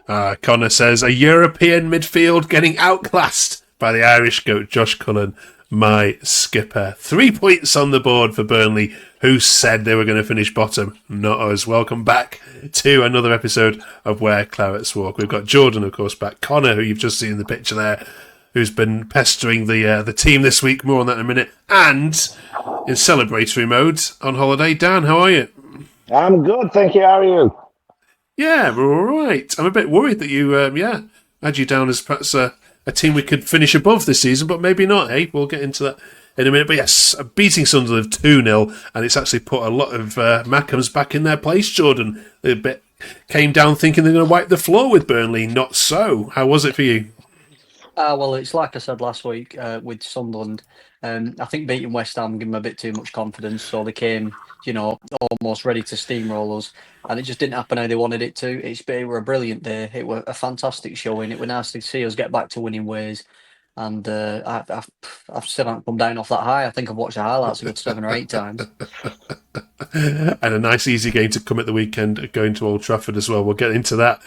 Connor says, a European midfield getting outclassed by the Irish goat Josh Cullen, my skipper. 3 points on the board for Burnley, who said they were going to finish bottom. Not us. Welcome back to another episode of Where Clarets Walk. We've got Jordan, of course, back. Connor, who you've just seen in the picture there, who's been pestering the team this week. More on that in a minute. And in celebratory mode on holiday, Dan, how are you? I'm good, thank you. How are you? Yeah, we're all right. I'm a bit worried that you, had you down as perhaps a team we could finish above this season, but maybe not, eh? We'll get into that in a minute. But yes, beating Sunderland 2-0, and it's actually put a lot of Mackems back in their place, Jordan. They came down thinking they're going to wipe the floor with Burnley. Not so. How was it for you? Well, it's like I said last week with Sunderland. I think beating West Ham gave them a bit too much confidence, so they came, almost ready to steamroll us, and it just didn't happen how they wanted it to. It were a brilliant day. It were a fantastic showing. It was nice to see us get back to winning ways, and I've still haven't come down off that high. I think I've watched the highlights a good 7 or 8 times. And a nice easy game to come at the weekend, going to Old Trafford as well. We'll get into that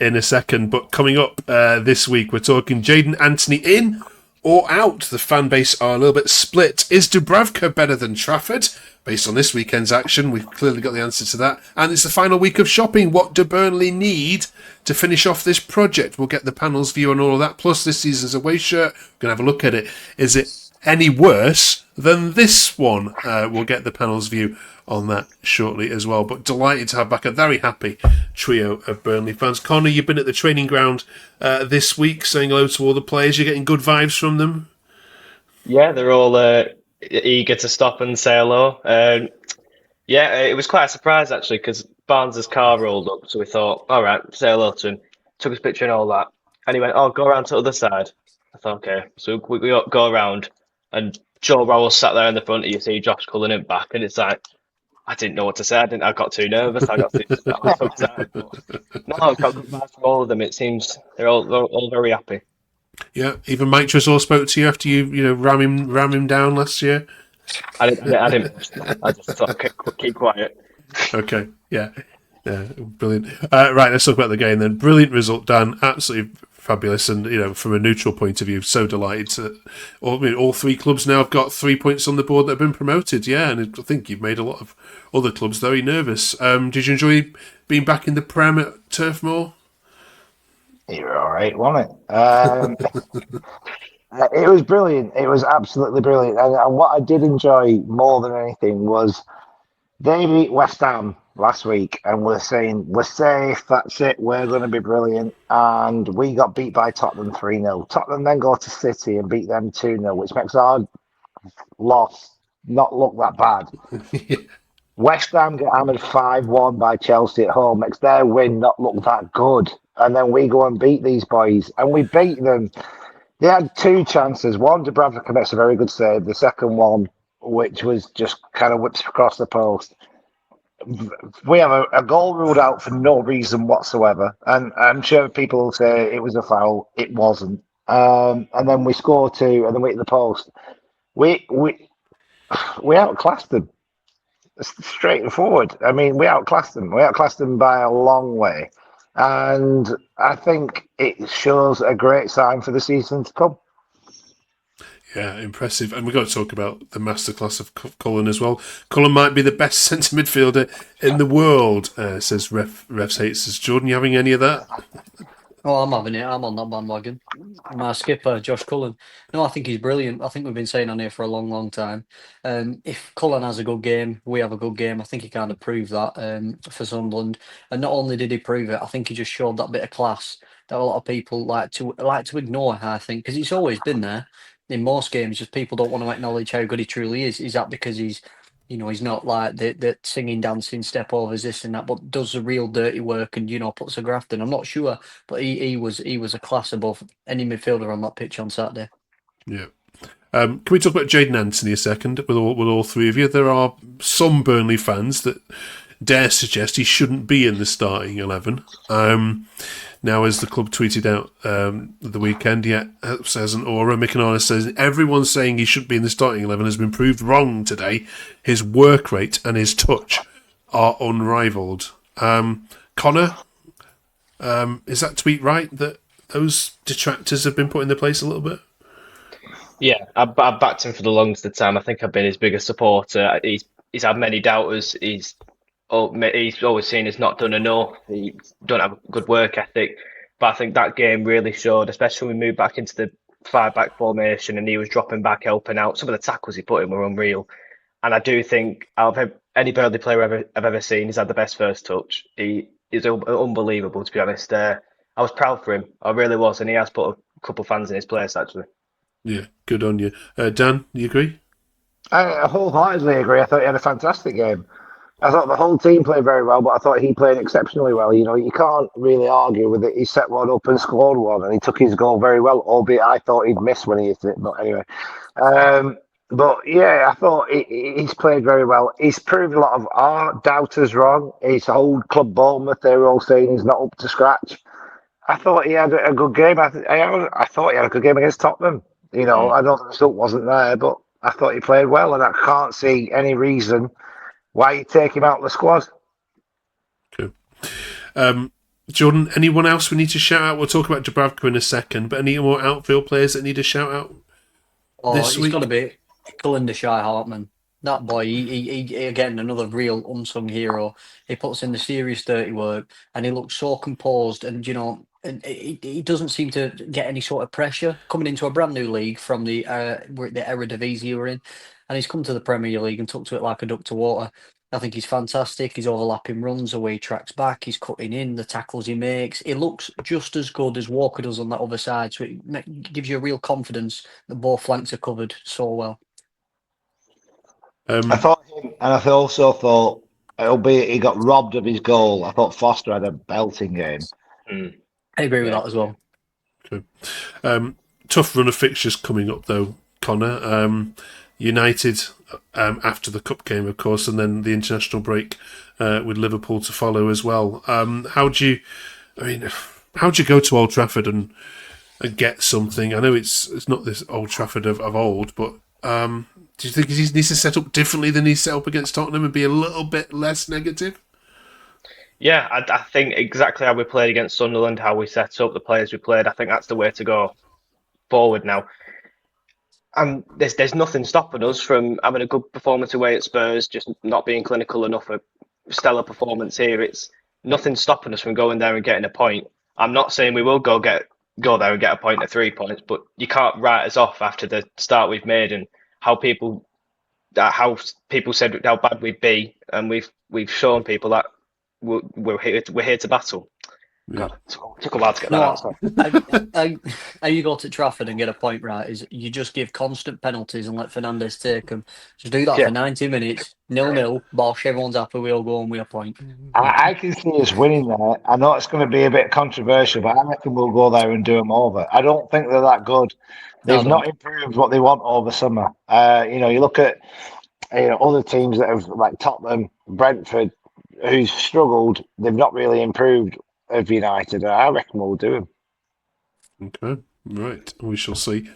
in a second. But coming up this week, we're talking Jaidon Anthony in or out. The fan base are a little bit split. Is Dubravka better than Trafford? Based on this weekend's action, we've clearly got the answer to that. And it's the final week of shopping. What do Burnley need to finish off this project? We'll get the panel's view on all of that. Plus, this season's away shirt. We're going to have a look at it. Is it any worse than this one? We'll get the panel's view on that shortly as well. But delighted to have back a very happy trio of Burnley fans. Connor, you've been at the training ground this week, saying hello to all the players. You're getting good vibes from them? Yeah, they're all eager to stop and say hello. It was quite a surprise actually, because Barnes' car rolled up, so we thought, all right, say hello to him. Took his picture and all that. And he went, oh, go around to the other side. I thought, okay. So we go around, and Joe Rowell sat there in the front, and you see Josh Cullen in back, and it's like, I didn't know what to say. I got too nervous. I was so excited. But no, I've got good vibes from all of them. It seems they're all very happy. Yeah, even Mike Tresor spoke to you after you ram him down last year. I didn't. I just thought, okay, keep quiet. Okay, yeah, brilliant. Right, let's talk about the game then. Brilliant result, Dan. Absolutely fabulous, and from a neutral point of view, so delighted to. All 3 clubs now have got 3 points on the board that have been promoted. Yeah, and I think you've made a lot of other clubs very nervous. Did you enjoy being back in the Prem at Turf Moor? You were all right, wasn't it? It was brilliant. It was absolutely brilliant. And what I did enjoy more than anything was they beat West Ham last week, and we're saying, we're safe, that's it, we're going to be brilliant. And we got beat by Tottenham 3-0. Tottenham then go to City and beat them 2-0, which makes our loss not look that bad. West Ham get hammered 5-1 by Chelsea at home, makes their win not look that good. And then we go and beat these boys, and we beat them. They had 2 chances. One, Dubravka makes a very good save. The second one, which was just kind of whips across the post. We have a goal ruled out for no reason whatsoever. And I'm sure people will say it was a foul. It wasn't. And then we score 2, and then we hit the post. We outclassed them. Straight and forward. I mean, we outclassed them. We outclassed them by a long way. And I think it shows a great sign for the season to come. Yeah, impressive. And we've got to talk about the masterclass of Cullen as well. Cullen might be the best centre midfielder in the world, says Refs Hates. Says Jordan, you having any of that? Oh, I'm having it. I'm on that bandwagon. My skipper, Josh Cullen. No, I think he's brilliant. I think we've been saying on here for a long, long time. If Cullen has a good game, we have a good game. I think he kind of proved that for Sunderland. And not only did he prove it, I think he just showed that bit of class that a lot of people like to ignore, I think, because he's always been there. In most games, just people don't want to acknowledge how good he truly is. Is that because he's not like the singing, dancing, step overs, this and that, but does the real dirty work and, puts a graft in? I'm not sure, but he was a class above any midfielder on that pitch on Saturday. Yeah. Can we talk about Jaidon Anthony a second with all 3 of you? There are some Burnley fans that dare suggest he shouldn't be in the starting 11. Now, as the club tweeted out the weekend, says an aura. Mick and Arna says, everyone saying he should be in the starting 11 has been proved wrong today. His work rate and his touch are unrivalled. Connor, Is that tweet right that those detractors have been put in their place a little bit? Yeah, I backed him for the longest of the time. I think I've been his biggest supporter. He's had many doubters. He's always seen as not done enough. He don't have a good work ethic. But I think that game really showed, especially when we moved back into the five back formation and he was dropping back, helping out. Some of the tackles he put in were unreal. And I do think out of any Burnley player I've ever seen, he's had the best first touch. He is unbelievable, to be honest. I was proud for him. I really was, and he has put a couple of fans in his place actually. Yeah, good on you. Dan, you agree? I wholeheartedly agree. I thought he had a fantastic game. I thought the whole team played very well, but I thought he played exceptionally well. You know, you can't really argue with it. He set one up and scored one, and he took his goal very well, albeit I thought he'd miss when he hit it. But anyway, but yeah, I thought he's played very well. He's proved a lot of our doubters wrong. His old club Bournemouth, they were all saying he's not up to scratch. I thought he had a good game. I thought he had a good game against Tottenham. You know, I know the result wasn't there, but I thought he played well, and I can't see any reason why you take him out of the squad. Cool. Jordan, anyone else we need to shout out? We'll talk about Dubravka in a second, but any more outfield players that need a shout out this week? It's got to be Cullen the Shy Hartman. That boy, he again, another real unsung hero. He puts in the serious dirty work and he looks so composed and, and he doesn't seem to get any sort of pressure coming into a brand new league from the Eredivisie we're in. And he's come to the Premier League and took to it like a duck to water. I think he's fantastic. He's overlapping runs, the way he tracks back, he's cutting in, the tackles he makes. He looks just as good as Walker does on that other side. So it gives you a real confidence that both flanks are covered so well. I thought him, and I also thought, albeit he got robbed of his goal, I thought Foster had a belting game. I agree with that as well. Okay. Tough run of fixtures coming up, though, Connor. United after the cup game, of course, and then the international break with Liverpool to follow as well. How'd you go to Old Trafford and get something? I know it's not this Old Trafford of old, but do you think he needs to set up differently than he set up against Tottenham and be a little bit less negative? Yeah, I think exactly how we played against Sunderland, how we set up, the players we played, I think that's the way to go forward now. And there's nothing stopping us from having a good performance away at Spurs, just not being clinical enough, a stellar performance here. It's nothing stopping us from going there and getting a point. I'm not saying we will go there and get a point or 3 points, but you can't write us off after the start we've made and how people said how bad we'd be, and we've shown people that we're here to battle. God, it took a while to get that out. How you go to Trafford and get a point right is you just give constant penalties and let Fernandez take them. Just do that for 90 minutes, 0-0, bosh, everyone's happy, we all go on with a point. I can see us winning there. I know it's going to be a bit controversial, but I reckon we'll go there and do them over. I don't think they're that good. They've not improved what they want over summer. You look at other teams that have, like Tottenham, Brentford, who's struggled. They've not really improved of United. I reckon we'll do them. Okay, right. We shall see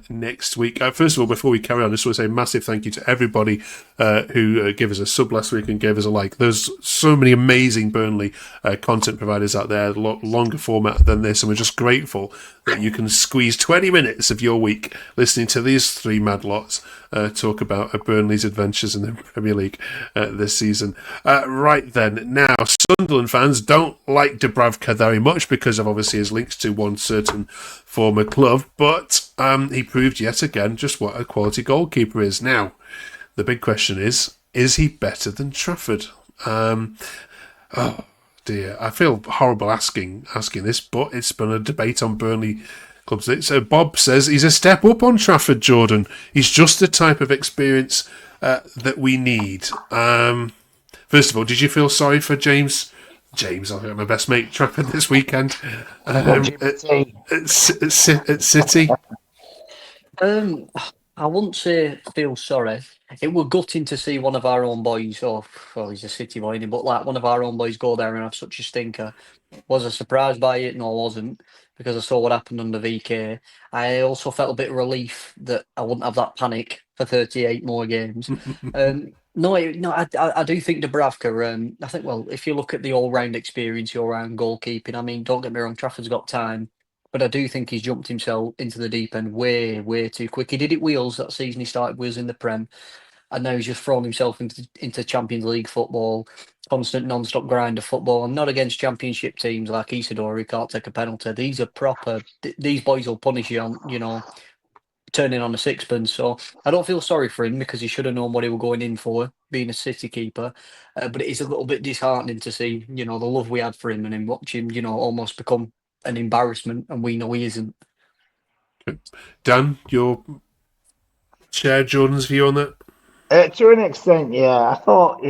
next week. First of all, before we carry on, I just want to say a massive thank you to everybody who gave us a sub last week and gave us a like. There's so many amazing Burnley content providers out there, a lot longer format than this, and we're just grateful that you can squeeze 20 minutes of your week listening to these three mad lots talk about Burnley's adventures in the Premier League this season. Right then, now, Sunderland fans don't like Dubravka very much because of obviously his links to one certain former club, but he proved yet again just what a quality goalkeeper is. Now, the big question is he better than Trafford? Oh dear, I feel horrible asking this, but it's been a debate on Burnley clubs. So Bob says he's a step up on Trafford, Jordan. He's just the type of experience that we need. First of all, did you feel sorry for James? My best mate, Trafford this weekend at City. I wouldn't say feel sorry. It was gutting to see one of our own boys, he's a City boy, but like one of our own boys go there and have such a stinker. Was I surprised by it? No, I wasn't, because I saw what happened under VK. I also felt a bit of relief that I wouldn't have that panic for 38 more games. I do think Dubravka. I think, well, if you look at the all-round experience, all-round goalkeeping. I mean, don't get me wrong, Trafford's got time, but I do think he's jumped himself into the deep end way, way too quick. He did it Wheels that season. He started Wheels in the Prem, and now he's just thrown himself into Champions League football, constant non-stop grind of football. I'm not against Championship teams like Isidore who can't take a penalty. These are proper. These boys will punish you on, turning on a sixpence. So I don't feel sorry for him because he should have known what he was going in for, being a City keeper. But it is a little bit disheartening to see, the love we had for him and him watch him, almost become an embarrassment, and we know he isn't. Dan, your share Jordan's view on that? To an extent, yeah. I thought,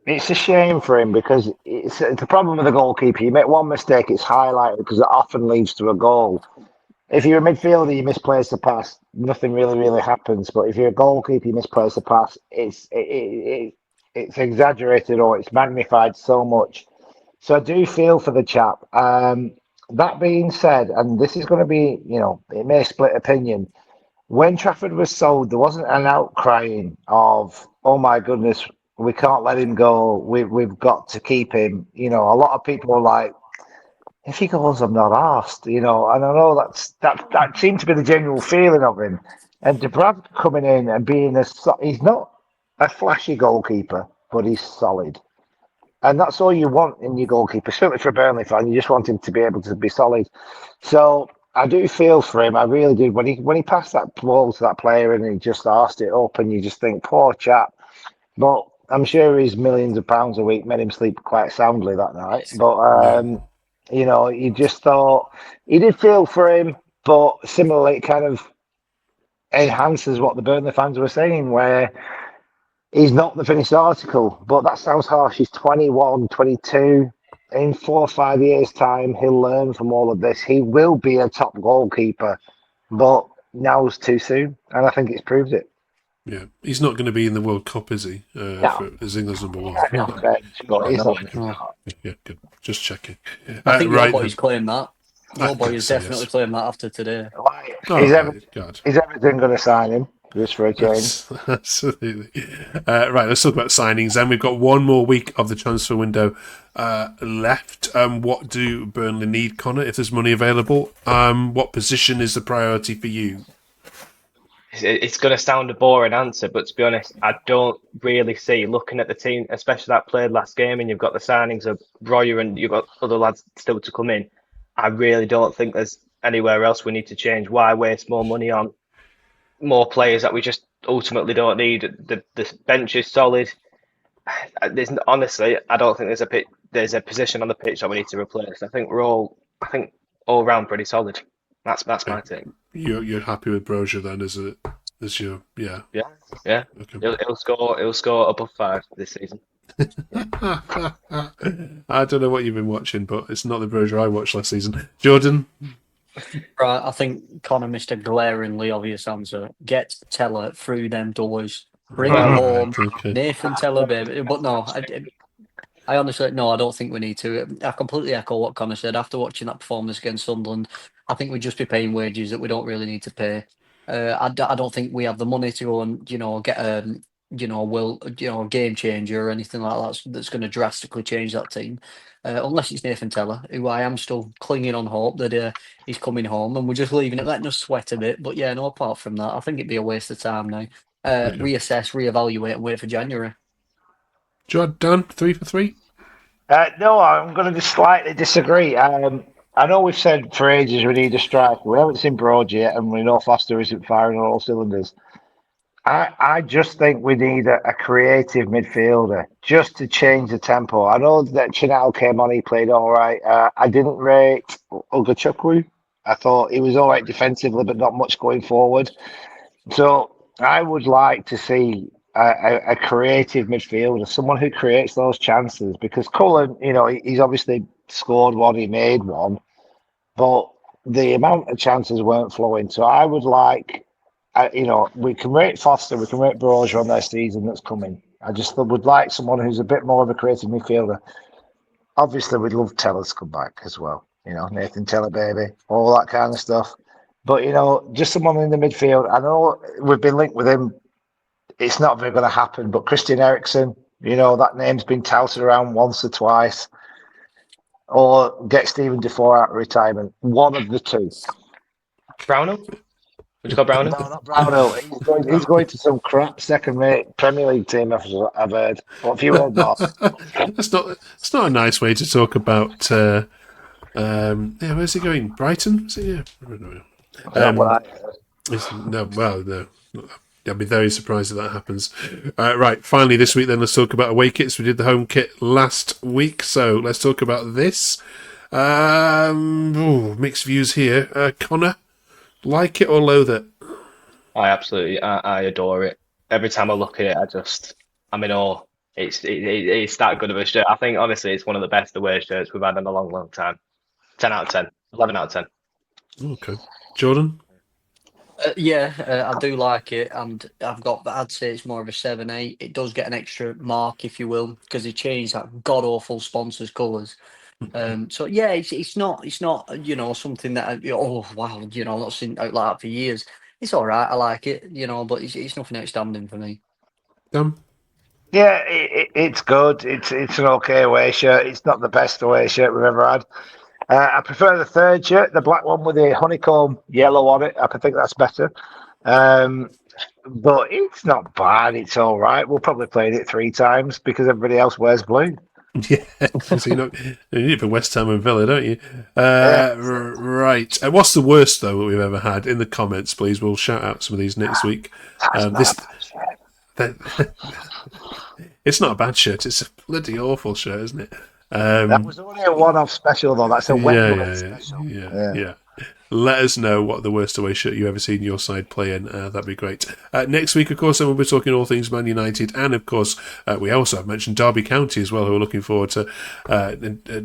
it's a shame for him because it's the problem with the goalkeeper. You make one mistake, it's highlighted because it often leads to a goal. If you're a midfielder, you misplace the pass, nothing really happens. But if you're a goalkeeper, you misplace the pass, it's exaggerated or it's magnified so much. So I do feel for the chap. That being said, and this is going to be, it may split opinion. When Trafford was sold, there wasn't an outcrying of, "Oh my goodness, we can't let him go. We've got to keep him." A lot of people are like, "If he goes, I'm not asked." And I know that seemed to be the general feeling of him. And Dubravka coming in and being he's not a flashy goalkeeper, but he's solid. And that's all you want in your goalkeeper, certainly for a Burnley fan. You just want him to be able to be solid. So I do feel for him. I really did. When he passed that ball to that player and he just asked it up, and you just think, poor chap. But I'm sure his millions of pounds a week made him sleep quite soundly that night. But you just thought he did feel for him, but similarly, it kind of enhances what the Burnley fans were saying, where he's not the finished article. But that sounds harsh. He's 21, 22. In 4 or 5 years' time, he'll learn from all of this. He will be a top goalkeeper, but now's too soon, and I think it's proved it. Yeah, he's not going to be in the World Cup, is he? As England's number one. No. Yeah, good. Just checking. I think right, your boys claim that. Your boy has so, definitely yes. claimed that after today. Is Everton going to sign him just for a change? Absolutely. Right, let's talk about signings. Then we've got one more week of the transfer window left. What do Burnley need, Connor, if there's money available? What position is the priority for you? It's going to sound a boring answer, but to be honest, I don't really see, looking at the team, especially that played last game, and you've got the signings of Royer and you've got other lads still to come in. I really don't think there's anywhere else we need to change. Why waste more money on more players that we just ultimately don't need? The bench is solid. Honestly, I don't think there's a position on the pitch that we need to replace. I think all round pretty solid. That's my take. You're happy with Brozier then, is it? Is your Yeah. Okay. He'll score above 5 this season. I don't know what you've been watching, but it's not the Brozier I watched last season. Jordan? Right, I think Connor missed a glaringly obvious answer. Get Teller through them doors. Bring him home. Okay. Nathan Teller, baby. But no, I honestly, no, I don't think we need to. I completely echo what Connor said. After watching that performance against Sunderland, I think we'd just be paying wages that we don't really need to pay. I don't think we have the money to go and get a game changer or anything like that that's going to drastically change that team. Unless it's Nathan Teller, who I am still clinging on hope that he's coming home, and we're just leaving it, letting us sweat a bit. But yeah, no, apart from that, I think it'd be a waste of time now. Reassess, reevaluate, and wait for January. Dan, 3 for 3? No, I'm going to just slightly disagree. I know we've said for ages we need a striker. We haven't seen Broad yet, and we know Foster isn't firing on all cylinders. I just think we need a creative midfielder just to change the tempo. I know that Chinal came on, he played all right. I didn't rate Ugachukwu. I thought he was all right defensively, but not much going forward. So I would like to see a creative midfielder, someone who creates those chances. Because Cullen, he's obviously scored one, he made one, but the amount of chances weren't flowing. So I would like, we can rate Foster, we can rate Brozier on their season that's coming. I just would like someone who's a bit more of a creative midfielder. Obviously, we'd love Teller to come back as well. Nathan Teller, baby, all that kind of stuff. But, just someone in the midfield. I know we've been linked with him it's not very going to happen. But Christian Eriksen, that name's been touted around once or twice. Or get Stephen Defoe out of retirement. One of the two. Brownhill? Would you call Brownhill? No, not Brownhill. He's going to some crap second-rate Premier League team, I've heard. What have you heard, Mark? It's not a nice way to talk about. Where's he going? Brighton? Is it? Yeah. No. I'd be very surprised if that happens. Right, finally this week then let's talk about away kits. We did the home kit last week, so let's talk about this. Mixed views here. Connor, like it or loathe it? I adore it. Every time I look at it, I'm in awe. It's that good of a shirt. I think honestly it's one of the best away shirts we've had in a long, long time. 10 out of 10. 11 out of 10. Okay. Jordan? I do like it, and I'd say it's more of a 7-8. It does get an extra mark, if you will, because they changed that god awful sponsors colours. So yeah, it's not something that I've not seen out like that for years. It's all right, I like it, but it's nothing outstanding for me. Yeah, it's good. It's an okay away shirt. It's not the best away shirt we've ever had. I prefer the third shirt, the black one with the honeycomb yellow on it. I think that's better. But it's not bad. It's all right. We'll probably play it 3 times because everybody else wears blue. Yeah, so you need it for West Ham and Villa, don't you? Right. What's the worst though that we've ever had? In the comments, please. We'll shout out some of these next week. It's not a bad shirt. It's a bloody awful shirt, isn't it? That was only a one-off special, though. That's a wet special. Yeah. Let us know what the worst away shirt you ever seen your side play in. That'd be great. Next week, of course, then we'll be talking all things Man United. And, of course, we also have mentioned Derby County as well, who are looking forward to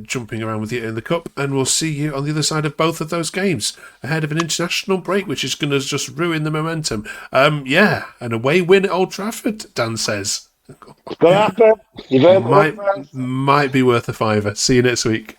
jumping around with you in the Cup. And we'll see you on the other side of both of those games ahead of an international break, which is going to just ruin the momentum. An away win at Old Trafford, Dan says. It's going to happen. Might be worth a £5. See you next week.